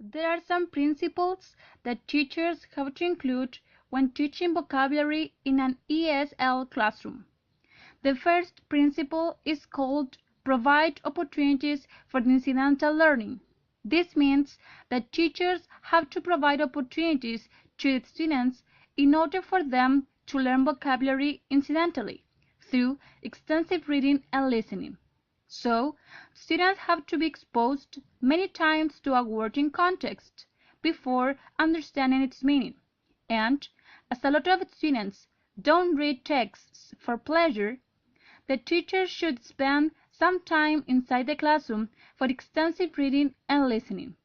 There are some principles that teachers have to include when teaching vocabulary in an ESL classroom. The first principle is called provide opportunities for incidental learning. This means that teachers have to provide opportunities to students in order for them to learn vocabulary incidentally through extensive reading and listening. So, students have to be exposed many times to a word in context before understanding its meaning. And as a lot of students don't read texts for pleasure, the teacher should spend some time inside the classroom for extensive reading and listening.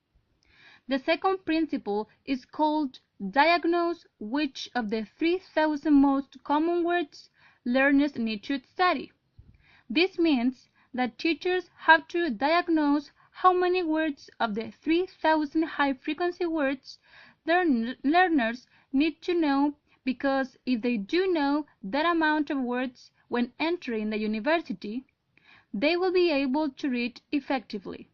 The second principle is called diagnose which of the 3,000 most common words learners need to study. This means that teachers have to diagnose how many words of the 3,000 high-frequency words their learners need to know, because if they do know that amount of words when entering the university, they will be able to read effectively.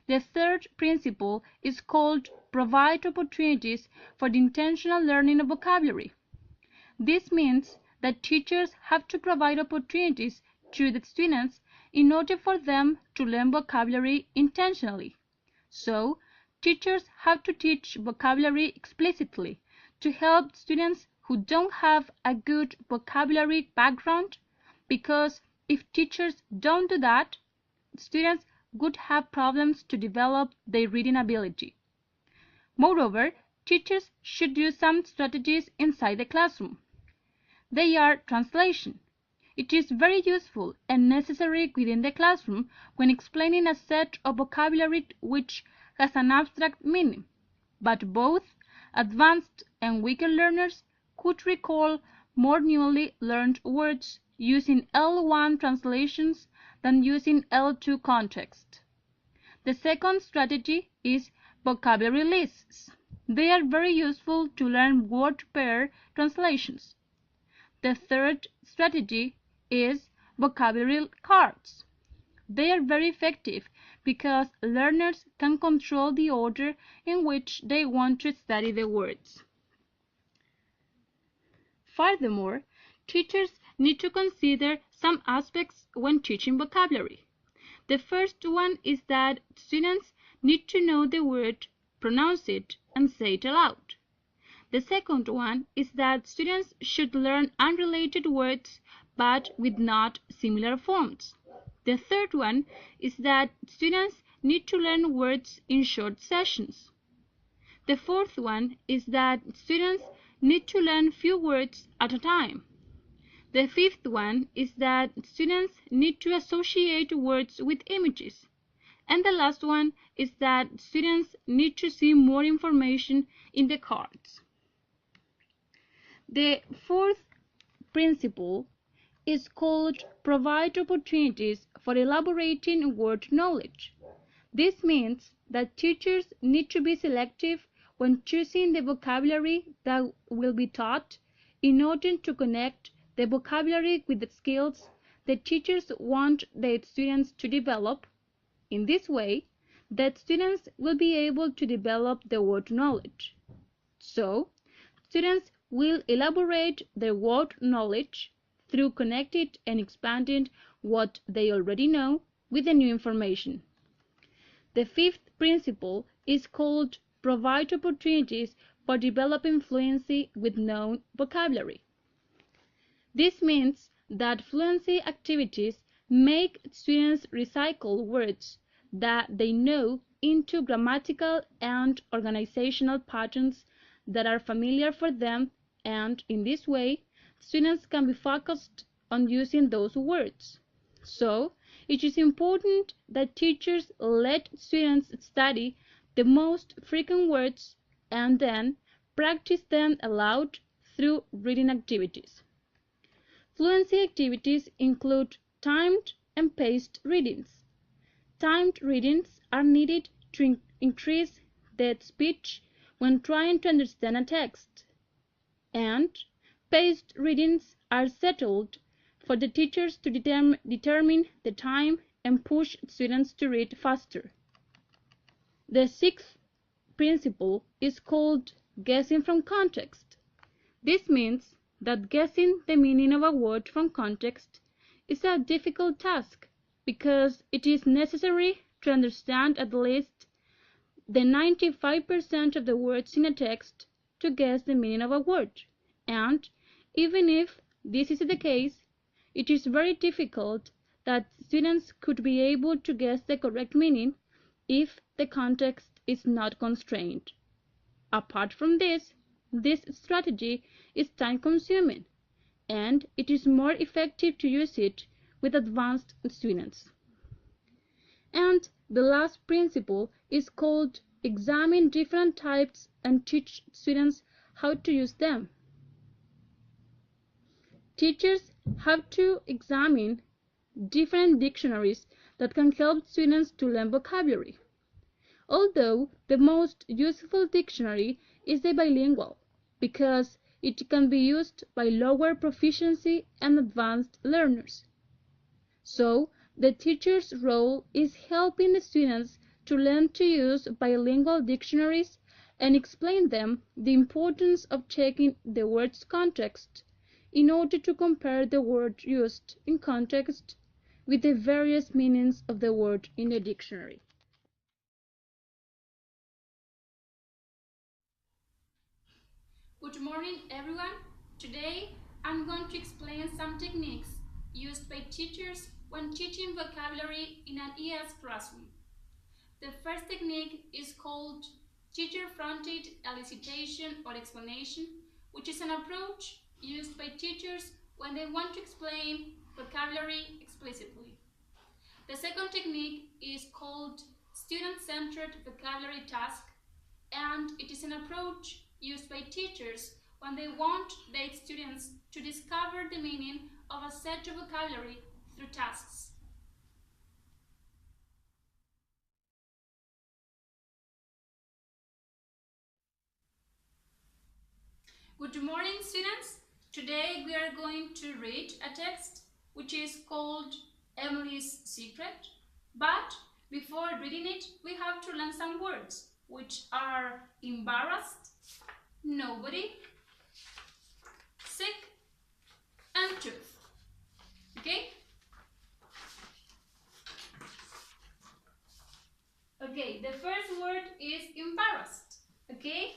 The third principle is called provide opportunities for the intentional learning of vocabulary. This means that teachers have to provide opportunities to the students in order for them to learn vocabulary intentionally. So, teachers have to teach vocabulary explicitly to help students who don't have a good vocabulary background, because if teachers don't do that, students would have problems to develop their reading ability. Moreover, teachers should use some strategies inside the classroom. They are translation. It is very useful and necessary within the classroom when explaining a set of vocabulary which has an abstract meaning, but both advanced and weaker learners could recall more newly learned words using L1 translations than using L2 context. The second strategy is vocabulary lists. They are very useful to learn word pair translations. The third strategy is vocabulary cards. They are very effective because learners can control the order in which they want to study the words. Furthermore, teachers need to consider some aspects when teaching vocabulary. The first one is that students need to know the word, pronounce it, and say it aloud. The second one is that students should learn unrelated words but with not similar forms. The third one is that students need to learn words in short sessions. The fourth one is that students need to learn few words at a time. The fifth one is that students need to associate words with images. And the last one is that students need to see more information in the cards. The fourth principle is called provide opportunities for elaborating word knowledge. This means that teachers need to be selective when choosing the vocabulary that will be taught in order to connect the vocabulary with the skills the teachers want their students to develop. In this way, the students will be able to develop the word knowledge. So, students will elaborate their word knowledge through connecting and expanding what they already know with the new information. The fifth principle is called provide opportunities for developing fluency with known vocabulary. This means that fluency activities make students recycle words that they know into grammatical and organizational patterns that are familiar for them, and in this way, students can be focused on using those words. So, it is important that teachers let students study the most frequent words and then practice them aloud through reading activities. Fluency activities include timed and paced readings. Timed readings are needed to increase the speech when trying to understand a text, and paced readings are settled for the teachers to determine the time and push students to read faster. The sixth principle is called guessing from context. This means that guessing the meaning of a word from context is a difficult task because it is necessary to understand at least the 95% of the words in a text to guess the meaning of a word. And even if this is the case, it is very difficult that students could be able to guess the correct meaning if the context is not constrained. Apart from this strategy is time-consuming, and it is more effective to use it with advanced students. And the last principle is called examine different types and teach students how to use them. Teachers have to examine different dictionaries that can help students to learn vocabulary. Although the most useful dictionary is the bilingual, because it can be used by lower proficiency and advanced learners. So, the teacher's role is helping the students to learn to use bilingual dictionaries and explain them the importance of checking the word's context in order to compare the word used in context with the various meanings of the word in the dictionary. Good morning, everyone. Today, I'm going to explain some techniques used by teachers when teaching vocabulary in an ES classroom. The first technique is called teacher-fronted elicitation or explanation, which is an approach used by teachers when they want to explain vocabulary explicitly. The second technique is called student-centered vocabulary task, and it is an approach used by teachers when they want their students to discover the meaning of a set of vocabulary through tasks. Good morning, students. Today we are going to read a text which is called Emily's Secret, but before reading it we have to learn some words which are embarrassed, nobody, sick, and tooth. Okay? Okay, the first word is embarrassed. Okay?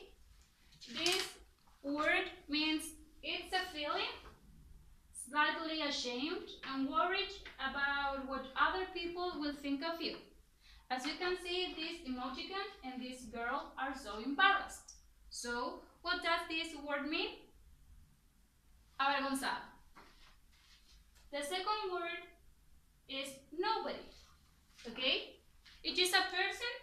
This word means it's a feeling, slightly ashamed and worried about what other people will think of you. As you can see, this emoticon and this girl are so embarrassed. So, what does this word mean? Avergonzado. The second word is nobody. Okay? It is a person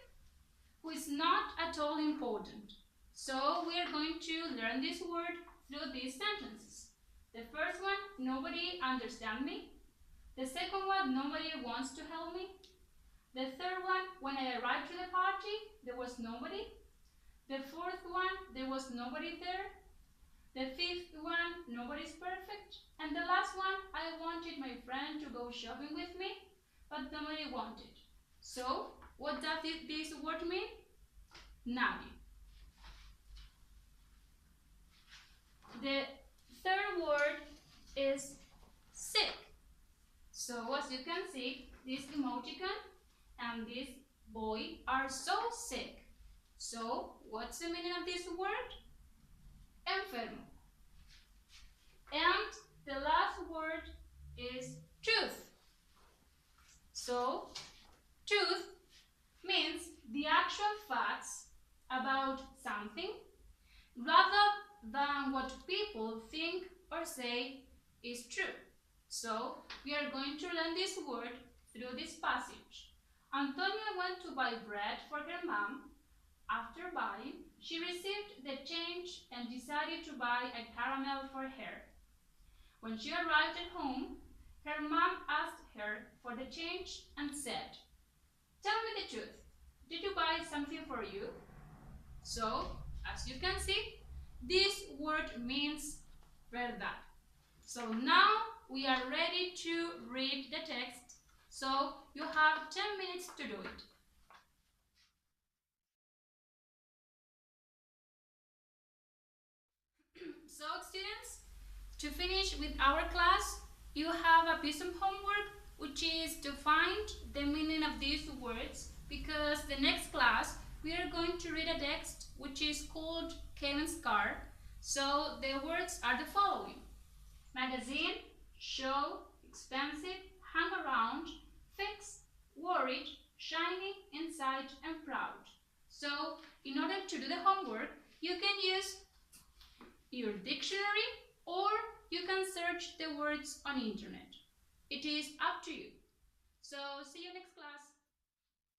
who is not at all important. So we are going to learn this word through these sentences. The first one, nobody understands me. The second one, nobody wants to help me. The third one, when I arrived to the party, there was nobody. The fourth one, there was nobody there. The fifth one, nobody's perfect. And the last one, I wanted my friend to go shopping with me, but nobody wanted. So, what does this word mean? Nadie. The third word is sick. So as you can see, this emoticon and this boy are so sick. So what's the meaning of this word? Enfermo. And the last word is truth. So truth means the actual facts about something rather than what people think or say is true. So we are going to learn this word through this passage. Antonia went to buy bread for her mom. After buying, she received the change and decided to buy a caramel for her. When she arrived at home, her mom asked her for the change and said, "Tell me the truth. Did you buy something for you?" So, as you can see, this word means verdad. So now we are ready to read the text. So you have 10 minutes to do it. To finish with our class, you have a piece of homework, which is to find the meaning of these words, because the next class we are going to read a text which is called Keren's car. So the words are the following: magazine, show, expensive, hang around, fix, worried, shiny, inside, and proud. So in order to do the homework, you can use your dictionary or you can search the words on internet. It is up to you. So see you next class.